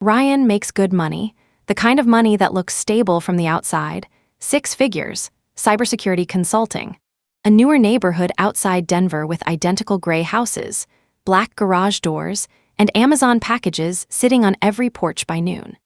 Ryan makes good money, the kind of money that looks stable from the outside, 6 figures, cybersecurity consulting. A newer neighborhood outside Denver with identical gray houses, black garage doors, and Amazon packages sitting on every porch by noon.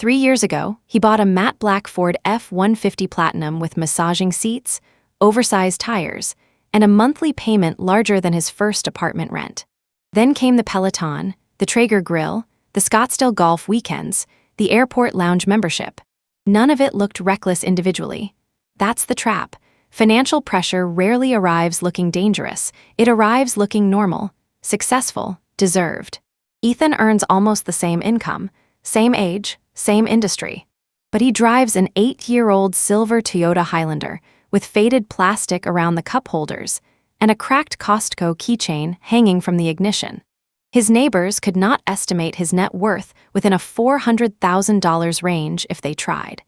3 years ago, he bought a matte black Ford F-150 Platinum with massaging seats, oversized tires, and a monthly payment larger than his first apartment rent. Then came the Peloton, the Traeger grill, the Scottsdale golf weekends, the airport lounge membership. None of it looked reckless individually. That's the trap. Financial pressure rarely arrives looking dangerous. It arrives looking normal, successful, deserved. Ethan earns almost the same income, same age, same industry. But he drives an 8-year-old silver Toyota Highlander with faded plastic around the cup holders and a cracked Costco keychain hanging from the ignition. His neighbors could not estimate his net worth within a $400,000 range if they tried.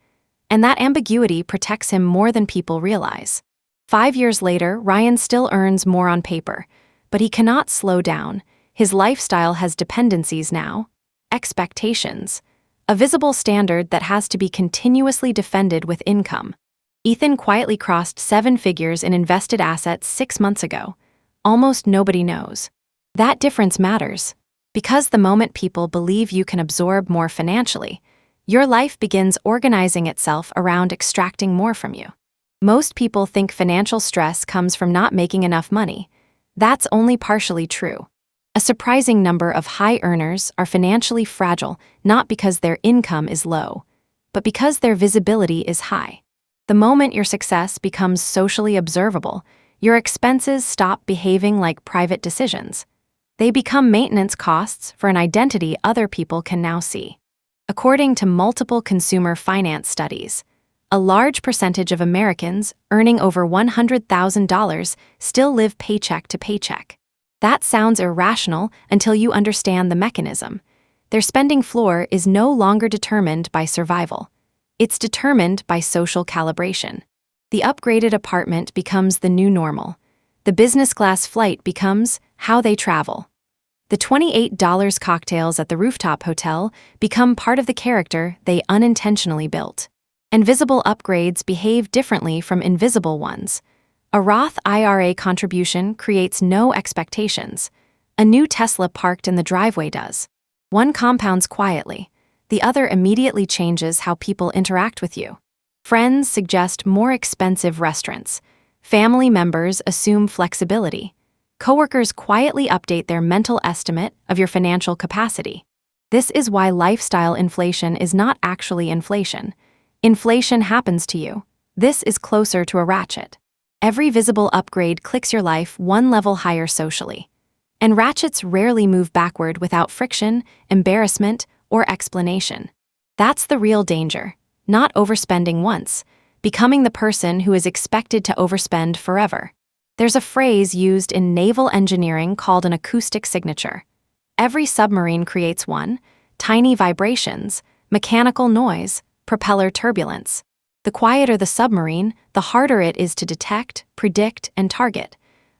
And that ambiguity protects him more than people realize. 5 years later, Ryan still earns more on paper, but he cannot slow down. His lifestyle has dependencies now, expectations, a visible standard that has to be continuously defended with income. Ethan quietly crossed 7 figures in invested assets 6 months ago. Almost nobody knows. That difference matters, because the moment people believe you can absorb more financially, your life begins organizing itself around extracting more from you. Most people think financial stress comes from not making enough money. That's only partially true. A surprising number of high earners are financially fragile not because their income is low, but because their visibility is high. The moment your success becomes socially observable, your expenses stop behaving like private decisions. They become maintenance costs for an identity other people can now see. According to multiple consumer finance studies, a large percentage of Americans earning over $100,000 still live paycheck to paycheck. That sounds irrational until you understand the mechanism. Their spending floor is no longer determined by survival. It's determined by social calibration. The upgraded apartment becomes the new normal. The business class flight becomes how they travel. The $28 cocktails at the rooftop hotel become part of the character they unintentionally built. And visible upgrades behave differently from invisible ones. A Roth IRA contribution creates no expectations. A new Tesla parked in the driveway does. One compounds quietly. The other immediately changes how people interact with you. Friends suggest more expensive restaurants. Family members assume flexibility. Coworkers quietly update their mental estimate of your financial capacity. This is why lifestyle inflation is not actually inflation. Inflation happens to you. This is closer to a ratchet. Every visible upgrade clicks your life one level higher socially. And ratchets rarely move backward without friction, embarrassment, or explanation. That's the real danger, not overspending once, becoming the person who is expected to overspend forever. There's a phrase used in naval engineering called an acoustic signature. Every submarine creates one: tiny vibrations, mechanical noise, propeller turbulence. The quieter the submarine, the harder it is to detect, predict, and target.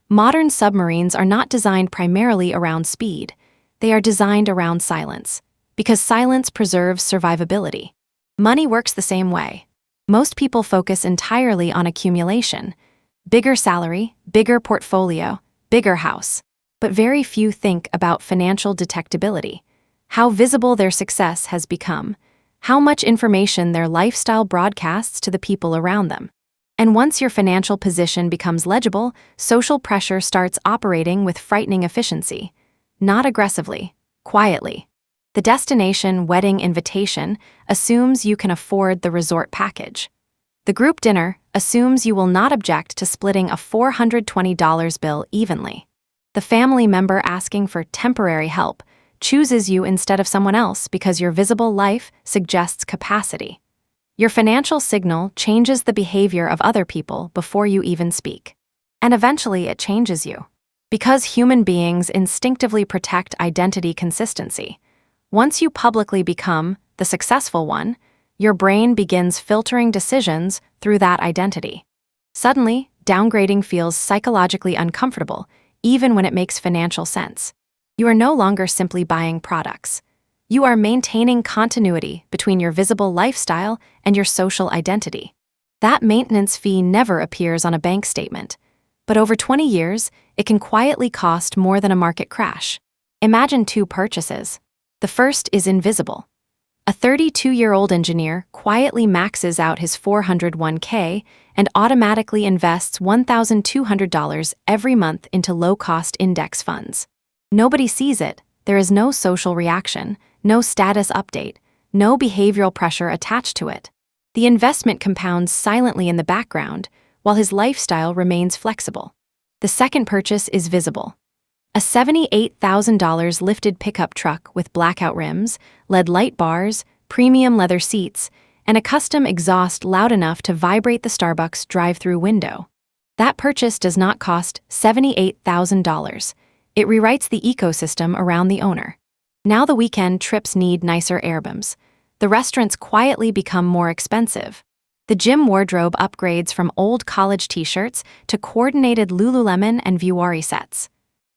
Modern submarines are not designed primarily around speed. They are designed around silence, because silence preserves survivability. Money works the same way. Most people focus entirely on accumulation. Bigger salary, bigger portfolio, bigger house. But very few think about financial detectability, how visible their success has become, how much information their lifestyle broadcasts to the people around them. And once your financial position becomes legible, social pressure starts operating with frightening efficiency. Not aggressively, quietly. The destination wedding invitation assumes you can afford the resort package. The group dinner assumes you will not object to splitting a $420 bill evenly. The family member asking for temporary help chooses you instead of someone else because your visible life suggests capacity. Your financial signal changes the behavior of other people before you even speak. And eventually it changes you. Because human beings instinctively protect identity consistency. Once you publicly become the successful one, your brain begins filtering decisions through that identity. Suddenly, downgrading feels psychologically uncomfortable, even when it makes financial sense. You are no longer simply buying products. You are maintaining continuity between your visible lifestyle and your social identity. That maintenance fee never appears on a bank statement, but over 20 years, it can quietly cost more than a market crash. Imagine two purchases. The first is invisible. A 32-year-old engineer quietly maxes out his 401k and automatically invests $1,200 every month into low-cost index funds. Nobody sees it. There is no social reaction, no status update, no behavioral pressure attached to it. The investment compounds silently in the background, while his lifestyle remains flexible. The second purchase is visible. A $78,000 lifted pickup truck with blackout rims, LED light bars, premium leather seats, and a custom exhaust loud enough to vibrate the Starbucks drive-through window. That purchase does not cost $78,000. It rewrites the ecosystem around the owner. Now the weekend trips need nicer airbums. The restaurants quietly become more expensive. The gym wardrobe upgrades from old college t-shirts to coordinated Lululemon and Vuori sets.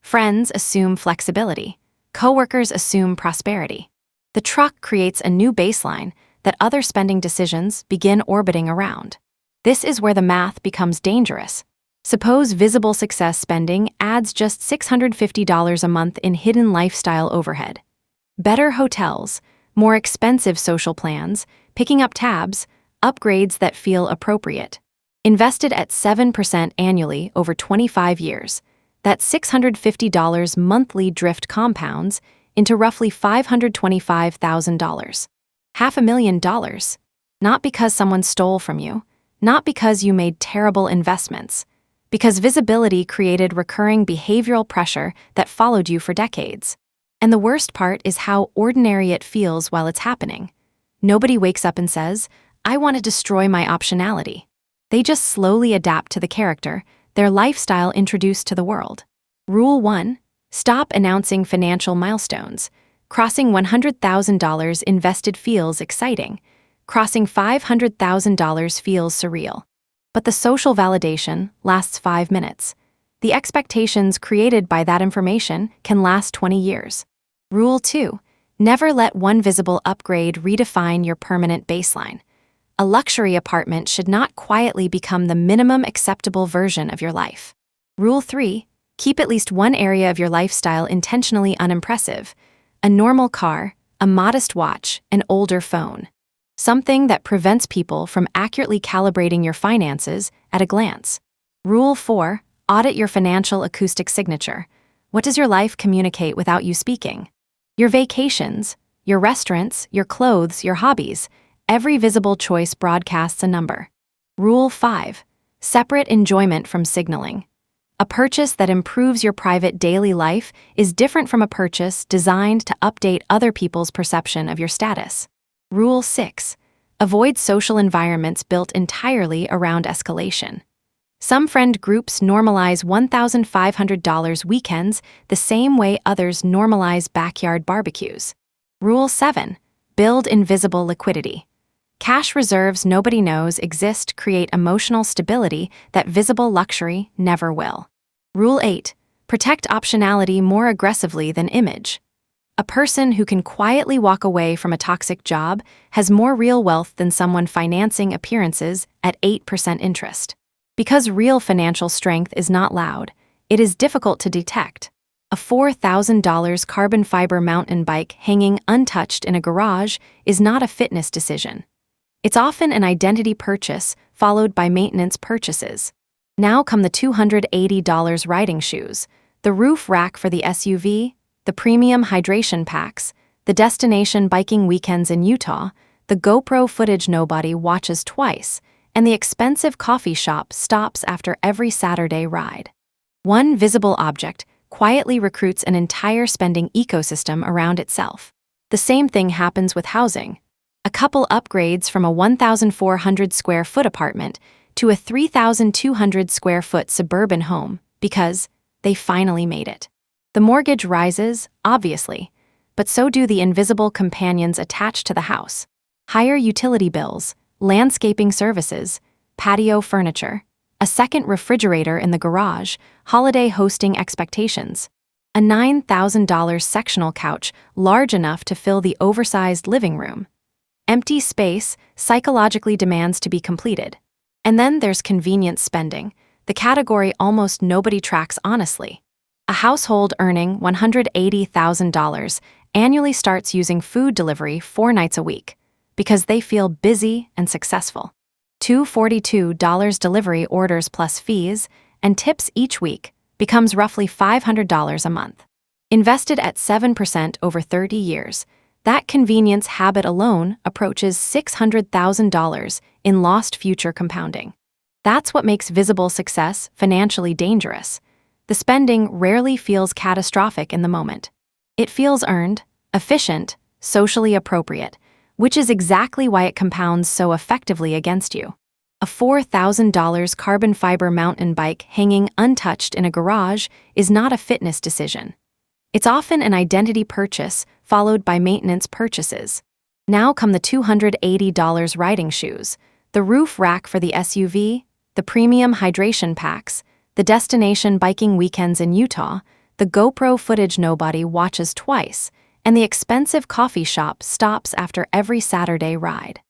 Friends assume flexibility. Coworkers assume prosperity. The truck creates a new baseline that other spending decisions begin orbiting around. This is where the math becomes dangerous. Suppose visible success spending adds just $650 a month in hidden lifestyle overhead. Better hotels, more expensive social plans, picking up tabs, upgrades that feel appropriate. Invested at 7% annually over 25 years, that $650 monthly drift compounds into roughly $525,000. $500,000. Not because someone stole from you, not because you made terrible investments, because visibility created recurring behavioral pressure that followed you for decades. And the worst part is how ordinary it feels while it's happening. Nobody wakes up and says, "I want to destroy my optionality." They just slowly adapt to the character, their lifestyle introduced to the world. Rule 1. Stop announcing financial milestones. Crossing $100,000 invested feels exciting. Crossing $500,000 feels surreal. But the social validation lasts 5 minutes. The expectations created by that information can last 20 years. Rule 2. Never let one visible upgrade redefine your permanent baseline. A luxury apartment should not quietly become the minimum acceptable version of your life. Rule 3. Keep at least one area of your lifestyle intentionally unimpressive. A normal car, a modest watch, an older phone. Something that prevents people from accurately calibrating your finances at a glance. Rule 4. Audit your financial acoustic signature. What does your life communicate without you speaking? Your vacations, your restaurants, your clothes, your hobbies. Every visible choice broadcasts a number. Rule 5. Separate enjoyment from signaling. A purchase that improves your private daily life is different from a purchase designed to update other people's perception of your status. Rule 6. Avoid social environments built entirely around escalation. Some friend groups normalize $1,500 weekends the same way others normalize backyard barbecues. Rule 7. Build invisible liquidity. Cash reserves nobody knows exist create emotional stability that visible luxury never will. Rule 8. Protect optionality more aggressively than image. A person who can quietly walk away from a toxic job has more real wealth than someone financing appearances at 8% interest. Because real financial strength is not loud, it is difficult to detect. A $4,000 carbon fiber mountain bike hanging untouched in a garage is not a fitness decision. It's often an identity purchase followed by maintenance purchases. Now come the $280 riding shoes, the roof rack for the SUV, the premium hydration packs, the destination biking weekends in Utah, the GoPro footage nobody watches twice, and the expensive coffee shop stops after every Saturday ride. One visible object quietly recruits an entire spending ecosystem around itself. The same thing happens with housing. A couple upgrades from a 1,400 square foot apartment to a 3,200 square foot suburban home because they finally made it. The mortgage rises, obviously, but so do the invisible companions attached to the house. Higher utility bills, landscaping services, patio furniture, a second refrigerator in the garage, holiday hosting expectations. A $9,000 sectional couch large enough to fill the oversized living room. Empty space psychologically demands to be completed. And then there's convenience spending, the category almost nobody tracks honestly. A household earning $180,000 annually starts using food delivery 4 nights a week because they feel busy and successful. $242 delivery orders plus fees and tips each week becomes roughly $500 a month. Invested at 7% over 30 years, that convenience habit alone approaches $600,000 in lost future compounding. That's what makes visible success financially dangerous. The spending rarely feels catastrophic in the moment. It feels earned, efficient, socially appropriate, which is exactly why it compounds so effectively against you. A $4,000 carbon fiber mountain bike hanging untouched in a garage is not a fitness decision. It's often an identity purchase followed by maintenance purchases. Now come the $280 riding shoes, the roof rack for the SUV, the premium hydration packs, the destination biking weekends in Utah, the GoPro footage nobody watches twice, and the expensive coffee shop stops after every Saturday ride.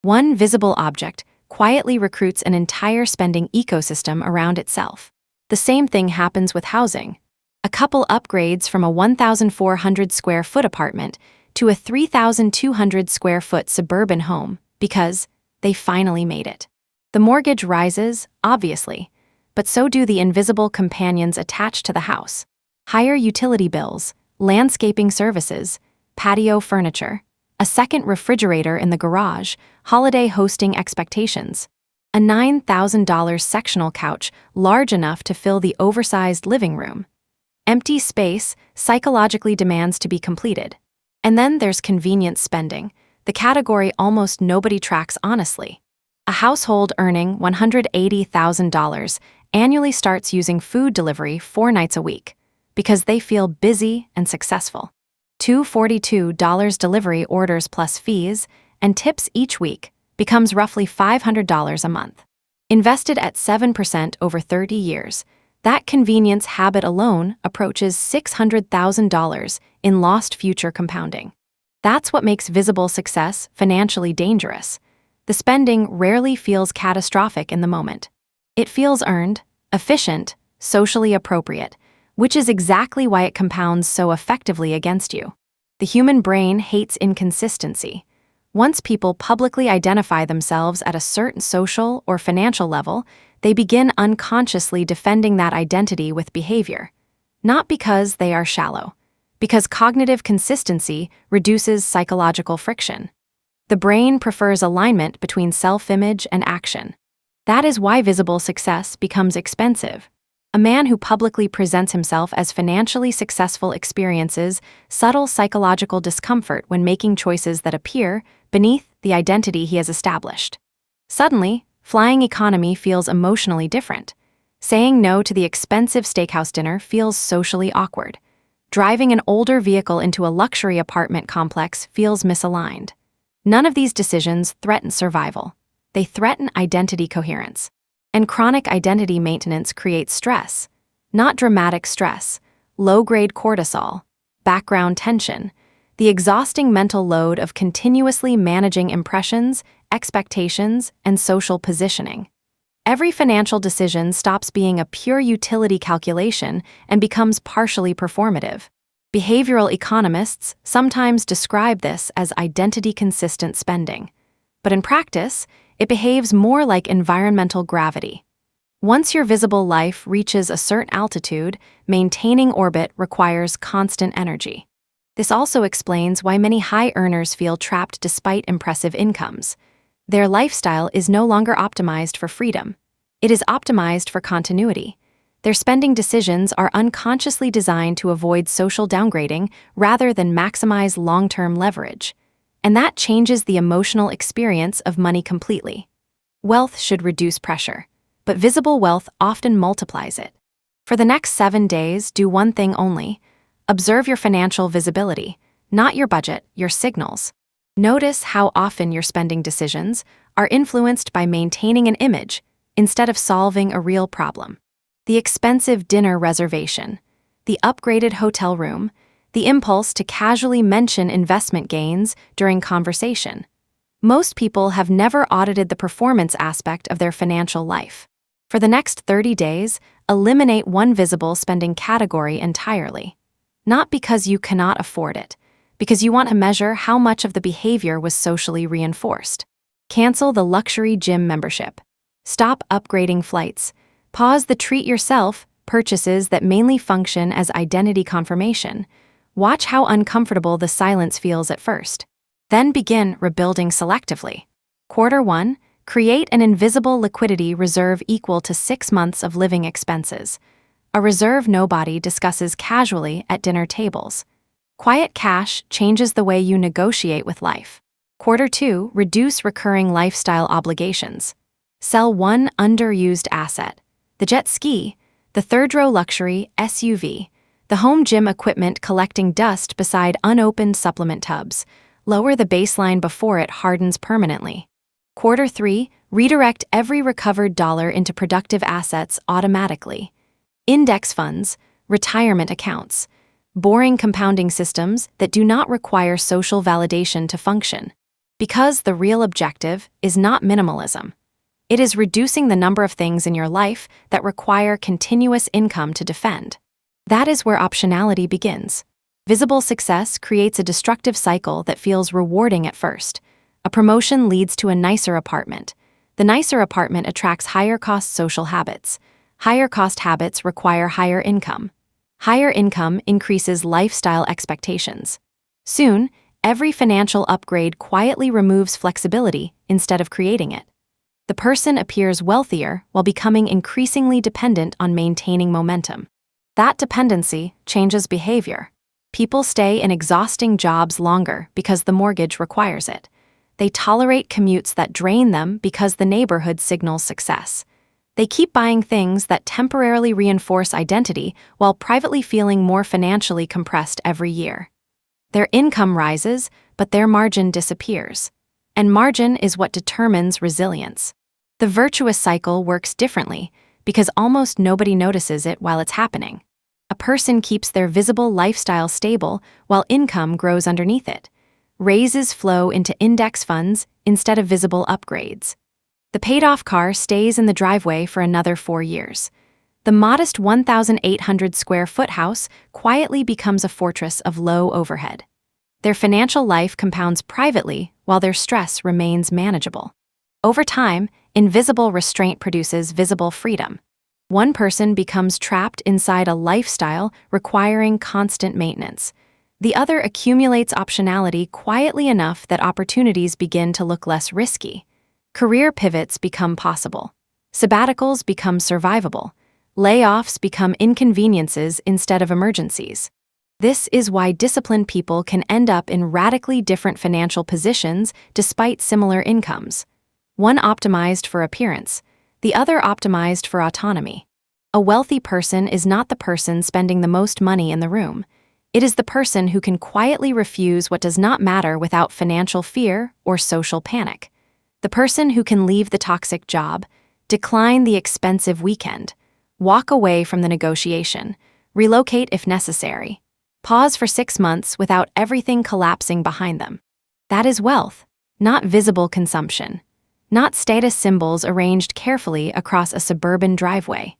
One visible object quietly recruits an entire spending ecosystem around itself. The same thing happens with housing. A couple upgrades from a 1,400 square foot apartment to a 3,200 square foot suburban home because they finally made it. The mortgage rises, obviously, but so do the invisible companions attached to the house. Higher utility bills, landscaping services, patio furniture, a second refrigerator in the garage, holiday hosting expectations. A $9,000 sectional couch large enough to fill the oversized living room. Empty space psychologically demands to be completed. And then there's convenience spending, the category almost nobody tracks honestly. A household earning $180,000 annually starts using food delivery 4 nights a week because they feel busy and successful. $242 delivery orders plus fees and tips each week becomes roughly $500 a month. Invested at 7% over 30 years, that convenience habit alone approaches $600,000 in lost future compounding. That's what makes visible success financially dangerous. The spending rarely feels catastrophic in the moment. It feels earned, efficient, socially appropriate, which is exactly why it compounds so effectively against you. The human brain hates inconsistency. Once people publicly identify themselves at a certain social or financial level, they begin unconsciously defending that identity with behavior. Not because they are shallow, because cognitive consistency reduces psychological friction. The brain prefers alignment between self-image and action. That is why visible success becomes expensive. A man who publicly presents himself as financially successful experiences subtle psychological discomfort when making choices that appear beneath the identity he has established. Suddenly, flying economy feels emotionally different. Saying no to the expensive steakhouse dinner feels socially awkward. Driving an older vehicle into a luxury apartment complex feels misaligned. None of these decisions threaten survival. They threaten identity coherence. And chronic identity maintenance creates stress, not dramatic stress, low-grade cortisol, background tension, the exhausting mental load of continuously managing impressions, expectations, and social positioning. Every financial decision stops being a pure utility calculation and becomes partially performative. Behavioral economists sometimes describe this as identity-consistent spending. But in practice, it behaves more like environmental gravity. Once your visible life reaches a certain altitude, maintaining orbit requires constant energy. This also explains why many high earners feel trapped despite impressive incomes. Their lifestyle is no longer optimized for freedom. It is optimized for continuity. Their spending decisions are unconsciously designed to avoid social downgrading rather than maximize long-term leverage. And that changes the emotional experience of money completely. Wealth should reduce pressure, but visible wealth often multiplies it. For the next 7 days, do one thing only. Observe your financial visibility, not your budget, your signals. Notice how often your spending decisions are influenced by maintaining an image instead of solving a real problem. The expensive dinner reservation. the upgraded hotel room, the impulse to casually mention investment gains during conversation. Most people have never audited the performance aspect of their financial life. For the next 30 days, eliminate one visible spending category entirely. Not because you cannot afford it, because you want to measure how much of the behavior was socially reinforced. Cancel the luxury gym membership. Stop upgrading flights. Pause the treat-yourself purchases that mainly function as identity confirmation. Watch how uncomfortable the silence feels at first. Then begin rebuilding selectively. Quarter 1, create an invisible liquidity reserve equal to 6 months of living expenses. A reserve nobody discusses casually at dinner tables. Quiet cash changes the way you negotiate with life. Quarter 2, reduce recurring lifestyle obligations. Sell one underused asset. The jet ski, the third-row luxury SUV, the home gym equipment collecting dust beside unopened supplement tubs. Lower the baseline before it hardens permanently. Quarter 3, redirect every recovered dollar into productive assets automatically. Index funds, retirement accounts, boring compounding systems that do not require social validation to function. Because the real objective is not minimalism. It is reducing the number of things in your life that require continuous income to defend. That is where optionality begins. Visible success creates a destructive cycle that feels rewarding at first. A promotion leads to a nicer apartment. The nicer apartment attracts higher-cost social habits. Higher-cost habits require higher income. Higher income increases lifestyle expectations. Soon, every financial upgrade quietly removes flexibility instead of creating it. The person appears wealthier while becoming increasingly dependent on maintaining momentum. That dependency changes behavior. People stay in exhausting jobs longer because the mortgage requires it. They tolerate commutes that drain them because the neighborhood signals success. They keep buying things that temporarily reinforce identity while privately feeling more financially compressed every year. Their income rises, but their margin disappears. And margin is what determines resilience. The virtuous cycle works differently because almost nobody notices it while it's happening. A person keeps their visible lifestyle stable while income grows underneath it. Raises flow into index funds instead of visible upgrades. The paid-off car stays in the driveway for another 4 years. The modest 1,800 square foot house quietly becomes a fortress of low overhead. Their financial life compounds privately while their stress remains manageable. Over time, invisible restraint produces visible freedom. One person becomes trapped inside a lifestyle requiring constant maintenance. The other accumulates optionality quietly enough that opportunities begin to look less risky. Career pivots become possible. Sabbaticals become survivable. Layoffs become inconveniences instead of emergencies. This is why disciplined people can end up in radically different financial positions despite similar incomes. One optimized for appearance, the other optimized for autonomy. A wealthy person is not the person spending the most money in the room. It is the person who can quietly refuse what does not matter without financial fear or social panic. The person who can leave the toxic job, decline the expensive weekend, walk away from the negotiation, relocate if necessary, pause for 6 months without everything collapsing behind them. That is wealth, not visible consumption. Not status symbols arranged carefully across a suburban driveway.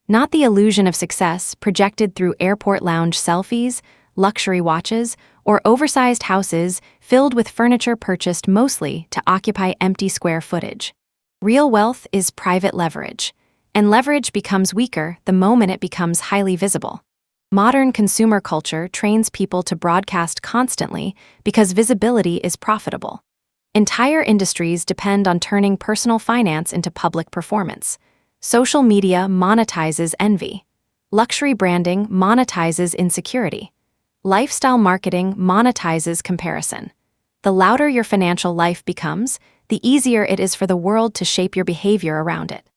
Not the illusion of success projected through airport lounge selfies, luxury watches, or oversized houses filled with furniture purchased mostly to occupy empty square footage. Real wealth is private leverage, and leverage becomes weaker the moment it becomes highly visible. Modern consumer culture trains people to broadcast constantly because visibility is profitable. Entire industries depend on turning personal finance into public performance. Social media monetizes envy. Luxury branding monetizes insecurity. Lifestyle marketing monetizes comparison. The louder your financial life becomes, the easier it is for the world to shape your behavior around it.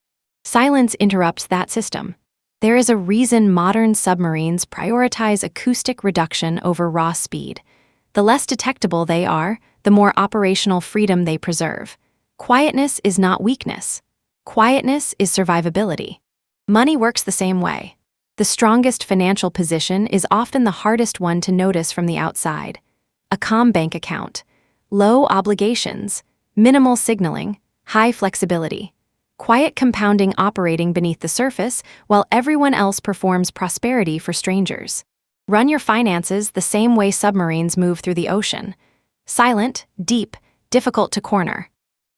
Silence interrupts that system. There is a reason modern submarines prioritize acoustic reduction over raw speed. The less detectable they are, the more operational freedom they preserve. Quietness is not weakness. Quietness is survivability. Money works the same way. The strongest financial position is often the hardest one to notice from the outside. A calm bank account, low obligations, minimal signaling, high flexibility. Quiet compounding operating beneath the surface while everyone else performs prosperity for strangers. Run your finances the same way submarines move through the ocean. Silent, deep, difficult to corner.